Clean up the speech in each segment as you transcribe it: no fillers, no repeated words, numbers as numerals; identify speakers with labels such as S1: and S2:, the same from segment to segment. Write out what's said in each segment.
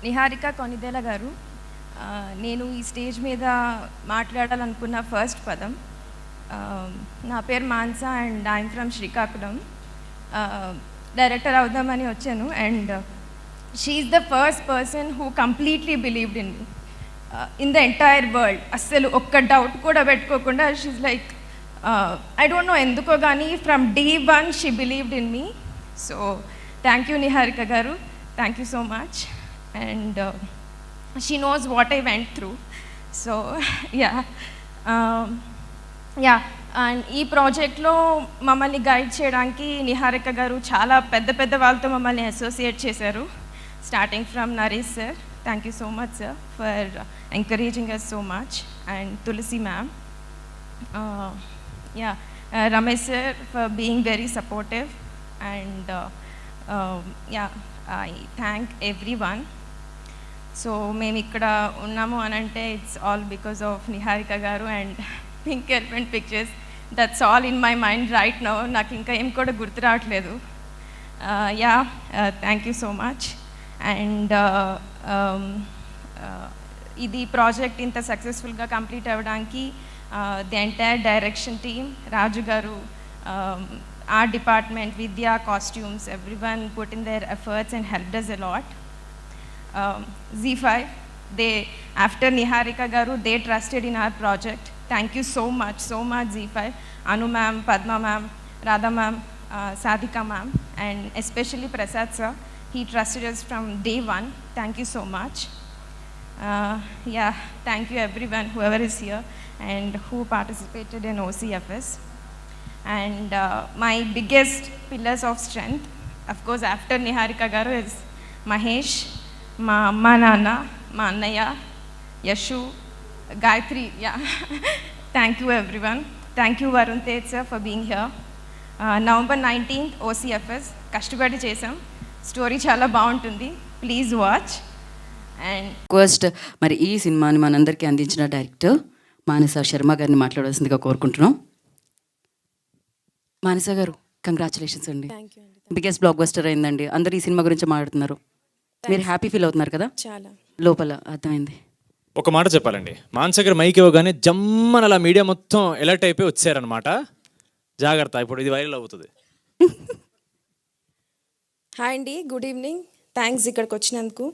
S1: నిహారిక కొనిదెల గారు, నేను ఈ స్టేజ్ మీద మాట్లాడాలనుకున్న ఫస్ట్ పదం. నా పేరు Mansa and I'm from Srikakulam. Director అవుదామని వచ్చాను and she is the first person who completely believed in me in the entire world. అస్సలు ఒక్క డౌట్ కూడా పెట్టుకోకుండా she like, I don't know ఎందుకో కానీ from day one she believed in me. So thank you Niharika garu, thank you so much. And she knows what I went through. So and ఈ ప్రాజెక్ట్లో మమ్మల్ని guide చేయడానికి నిహారిక గారు చాలా పెద్ద వాళ్ళతో మమ్మల్ని అసోసియేట్ చేశారు. Starting from Naresh sir, thank you so much sir for encouraging us so much. And Tulasi ma'am, Ramesh sir for being very supportive. And I thank everyone. So మేము ఇక్కడ ఉన్నాము అని అంటే it's all because of Niharika garu and Pink Elephant Pictures. That's all in my mind right now. నాకు ఇంకా ఏం కూడా గుర్తు రావట్లేదు. Thank you so much. And ఇది ప్రాజెక్ట్ ఇంత సక్సెస్ఫుల్గా కంప్లీట్ అవ్వడానికి ది ఎంటైర్ డైరెక్షన్ టీమ్, రాజు గారు, art department, Vidya, costumes, everyone put in their efforts and helped us a lot. ZEE5, they, after Niharika garu, they trusted in our project. Thank you so much ZEE5. Anu ma'am, Padma ma'am, Radha ma'am, Sadhika ma'am, and especially Prasad sir. He trusted us from day one. Thank you so much. Thank you everyone, whoever is here and who participated in OCFS. And my biggest pillars of strength, of course, after Niharika garu, is Mahesh, ma amma nana, ma annaya, Yashu, Gayatri. Thank you everyone. Thank you Varun Tej sir for being here. November 19th OCFS కష్టపడి చేసాం. Story చాలా బాగుంటుంది, please watch. And
S2: first మరి ఈ సినిమాని మనందరికీ అందించిన director మానస శర్మ గారిని మాట్లాడాల్సిందిగా కోరుకుంటున్నాం. మానస గారు, కంగ్రాచులేషన్స్ అండి. బిగ్గెస్ట్ బ్లాక్ బస్టర్ అయిందండి. అందరు ఈ సినిమా గురించి మాట్లాడుతున్నారు. మీరు హ్యాపీ ఫీల్ అవుతున్నారు కదా? చాలా లోపల అర్థమైంది.
S3: ఒక మాట చెప్పాలండి, మానస గారు మైక్ ఇవ్వగానే జమ్మన్ అలా మీడియా మొత్తం ఎలర్ట్ అయిపోయి వచ్చారనమాట. జాగ్రత్త, ఇప్పుడు ఇది వైరల్ అవుతుంది.
S4: హాయ్ అండి, గుడ్ ఈవినింగ్. థ్యాంక్స్ ఇక్కడికి వచ్చినందుకు.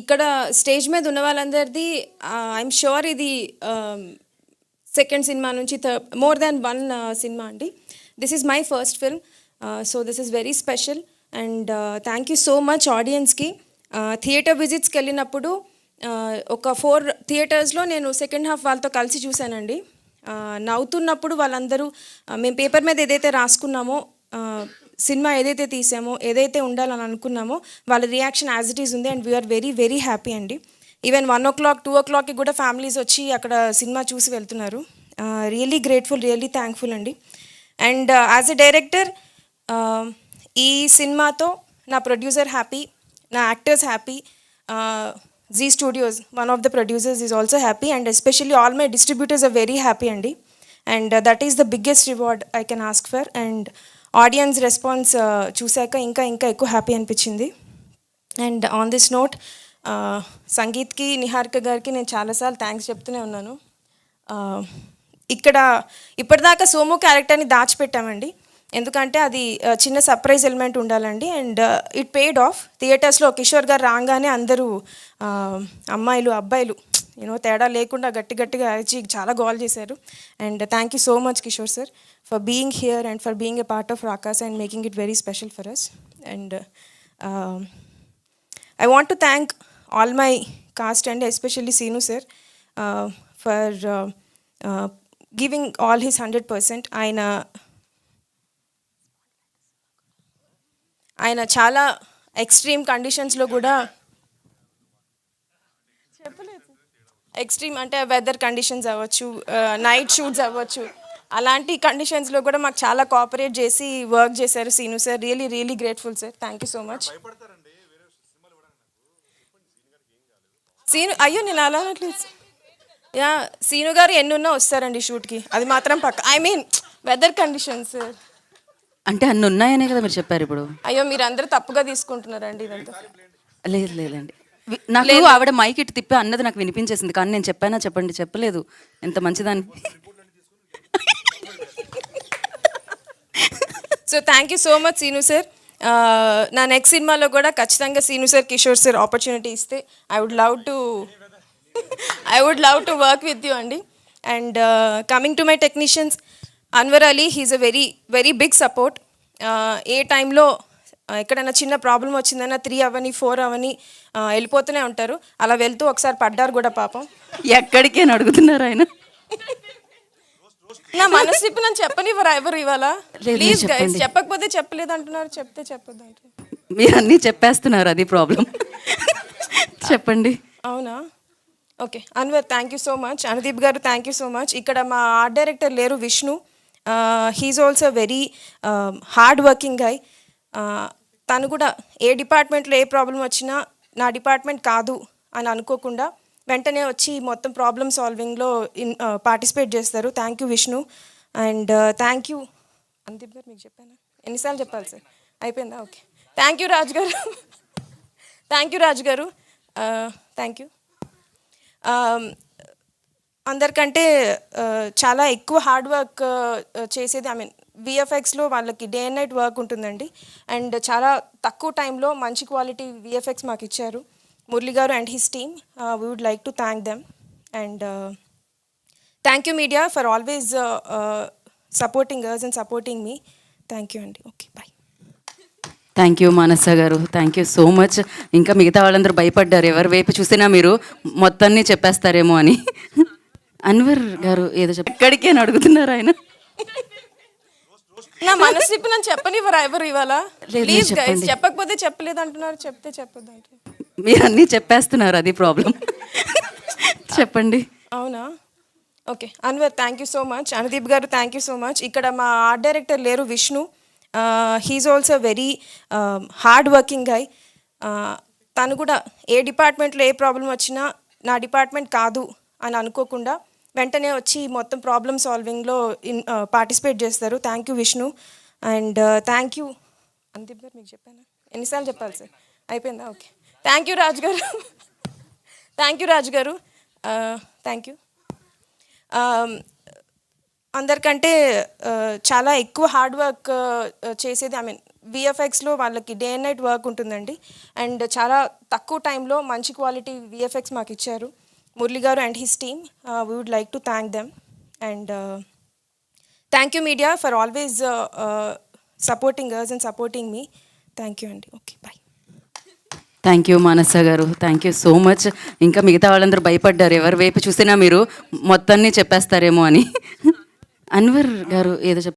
S4: ఇక్కడ స్టేజ్ మీద ఉన్న వాళ్ళందరిది ఐఎమ్ షూర్ ఇది సెకండ్ సినిమా నుంచి మోర్ దాన్ వన్ సినిమా అండి. This is my first film, so this is very special. And thank you so much ఆడియన్స్కి. థియేటర్ విజిట్స్కి వెళ్ళినప్పుడు ఒక 4 థియేటర్స్లో నేను సెకండ్ హాఫ్ వాళ్ళతో కలిసి చూశానండి. నవ్వుతున్నప్పుడు వాళ్ళందరూ మేము పేపర్ మీద ఏదైతే రాసుకున్నామో, సినిమా ఏదైతే తీసామో, ఏదైతే ఉండాలని అనుకున్నామో, వాళ్ళ రియాక్షన్ యాజ్ ఇట్ ఈజ్ ఉంది. And we're very very happy అండి. ఈవెన్ 1 o'clock 2 o'clockకి కూడా ఫ్యామిలీస్ వచ్చి అక్కడ సినిమా చూసి వెళ్తున్నారు. రియలీ గ్రేట్ఫుల్, రియలీ థ్యాంక్ఫుల్ అండి. అండ్ యాజ్ ఎ డైరెక్టర్ ఈ సినిమాతో నా ప్రొడ్యూసర్ హ్యాపీ, నా actors happy, Zee Studios one of the producers is also happy, and especially all my distributors are very happy అండి. And that is the biggest reward I can ask for. And audience response చూశాక ఇంకా ఎక్కువ happy అనిపించింది. And on this note, సంగీత్కి, నిహారిక గారికి నేను చాలాసార్లు thanks చెప్తూనే ఉన్నాను. ఇక్కడ ఇప్పటిదాకా సోము క్యారెక్టర్ని దాచిపెట్టామండి, ఎందుకంటే అది చిన్న సర్ప్రైజ్ ఎలిమెంట్ ఉండాలండి. And it paid of. థియేటర్స్లో కిషోర్ గారు రాగానే అందరూ అమ్మాయిలు అబ్బాయిలు తేడా లేకుండా గట్టిగా అరిచి చాలా గోల్ చేశారు. And thank you so much Kishore sir for being here and for being a part of Rakaas and making it very special for us. And I want to thank all my cast and especially Seenu sir for giving all his 100%. ఆయన చాలా extreme కండిషన్స్లో కూడా, extreme అంటే weather conditions అవ్వచ్చు, night shoots అవ్వచ్చు, అలాంటి కండిషన్స్లో కూడా మాకు చాలా కోఆపరేట్ చేసి వర్క్ చేశారు Seenu sir. Really really grateful sir. Thank you so much. Seenu, అయ్యో నేను అలా అనట్లేదు. సీను గారు ఎన్నున్నా వస్తారండి షూట్కి, అది మాత్రం పక్క. I mean whether conditions.
S2: అంటే అన్ని ఉన్నాయనే కదా మీరు చెప్పారు ఇప్పుడు.
S4: అయ్యో మీరు అందరూ తప్పుగా తీసుకుంటున్నారండి ఇదంతా.
S2: లేదు లేదండి నాకు ఆవిడ మైక్ ఇటు తిప్పి అన్నది నాకు వినిపించేసింది, కానీ నేను చెప్పానా చెప్పండి, చెప్పలేదు. ఎంత మంచిదాన్ని.
S4: So thank you so much Seenu sir. నా నెక్స్ట్ సినిమాలో కూడా ఖచ్చితంగా Seenu sir, Kishore sir opportunity ఇస్తే I would love to work with you అండి. And coming to my technicians, Anwar Ali, he's a very very big support. ఏ టైంలో ఎక్కడైనా చిన్న ప్రాబ్లం వచ్చిందన్నా 3 అవని 4 అవని వెళ్ళిపోతూనే ఉంటారు. అలా వెళ్తూ ఒకసారి పడ్డారు కూడా పాపం.
S2: ఎక్కడికి అని అడుగుతున్నారు ఆయన.
S4: నా మనసు ఇప్పుడు నన్ను చెప్పనివ్వరా ఎవరు ఇవాళ?
S2: లేదు,
S4: ప్లీజ్ గైస్,
S2: చెప్పండి.
S4: చెప్పకపోతే చెప్పలేదు అంటున్నారు, చెప్తే చెప్పొద్దు అంటున్నారు.
S2: మీరు అన్నీ చెప్పేస్తున్నారు, అది ప్రాబ్లం. చెప్పండి.
S4: అవునా? Okay Anwar, thank you so much. Anudeep గారు, థ్యాంక్ యూ సో మచ్. ఇక్కడ మా ఆర్ట్ డైరెక్టర్ లేరు, Vishnu. He's also very hard working guy. తను కూడా ఏ డిపార్ట్మెంట్లో ఏ ప్రాబ్లం వచ్చినా నా డిపార్ట్మెంట్ కాదు అని అనుకోకుండా వెంటనే వచ్చి మొత్తం ప్రాబ్లమ్ సాల్వింగ్లో పార్టిసిపేట్ చేస్తారు. Thank you Vishnu. And thank you Anudeep గారు. మీకు చెప్పానా? ఎన్నిసార్లు చెప్పాలి సార్? అయిపోయిందా? ఓకే. థ్యాంక్ యూ రాజు గారు. థ్యాంక్ యూ రాజు గారు. Thank you. అందరికంటే చాలా ఎక్కువ హార్డ్ వర్క్ చేసేది, ఐ మీన్ విఎఫ్ఎక్స్లో వాళ్ళకి డే అండ్ నైట్ వర్క్ ఉంటుందండి. అండ్ చాలా తక్కువ టైంలో మంచి క్వాలిటీ విఎఫ్ఎక్స్ మాకు ఇచ్చారు Murali garu and his team. We would like to thank them. And thank you media for always supporting us and supporting me. Thank you అండి. Okay, bye.
S2: Thank you Manasa garu, thank you so much. ఇంకా మిగతా వాళ్ళందరూ భయపడ్డారు, ఎవరి వైపు చూసినా మీరు మొత్తాన్ని చెప్పేస్తారేమో అని. అన్వర్ గారు ఏదో ఎక్కడికి అని అడుగుతున్నారు ఆయన.
S4: నా మనసు ఇప్పుడు నన్ను చెప్పనివ్వరా ఎవరు ఇవాళ?
S2: లేదు,
S4: ప్లీజ్ గైస్,
S2: చెప్పండి.
S4: చెప్పకపోతే చెప్పలేదు అంటున్నారు, చెప్తే చెప్పొద్దు అంటున్నారు.
S2: మీరు అన్నీ చెప్పేస్తున్నారు, అది ప్రాబ్లం. చెప్పండి.
S4: అవునా? Okay Anwar, thank you so much. Anudeep గారు, థ్యాంక్ యూ సో మచ్. ఇక్కడ మా ఆర్ట్ డైరెక్టర్ లేరు, Vishnu. He's also very hard working guy. తను కూడా ఏ డిపార్ట్మెంట్లో ఏ ప్రాబ్లం వచ్చినా నా డిపార్ట్మెంట్ కాదు అని అనుకోకుండా వెంటనే వచ్చి మొత్తం ప్రాబ్లమ్ సాల్వింగ్లో పార్టిసిపేట్ చేస్తారు. Thank you Vishnu. And thank you Anudeep గారు. మీకు చెప్పానా? ఎన్నిసార్లు చెప్పాలి సార్? అయిపోయిందా? ఓకే. థ్యాంక్ యూ రాజు గారు. థ్యాంక్ యూ రాజు గారు. Thank you. అందరికంటే చాలా ఎక్కువ హార్డ్ వర్క్ చేసేది, ఐ మీన్ విఎఫ్ఎక్స్లో వాళ్ళకి డే అండ్ నైట్ వర్క్ ఉంటుందండి. అండ్ చాలా తక్కువ టైంలో మంచి క్వాలిటీ విఎఫ్ఎక్స్ మాకు ఇచ్చారు Murali garu and his team. We would like to thank them. And thank you media for always supporting us and supporting me. Thank you అండి. Okay, bye.
S2: Thank you Manasa garu, thank you so much. ఇంకా మిగతా వాళ్ళందరూ భయపడ్డారు, ఎవరి వైపు చూసినా మీరు మొత్తాన్ని చెప్పేస్తారేమో అని. అన్వర్ గారు ఏదో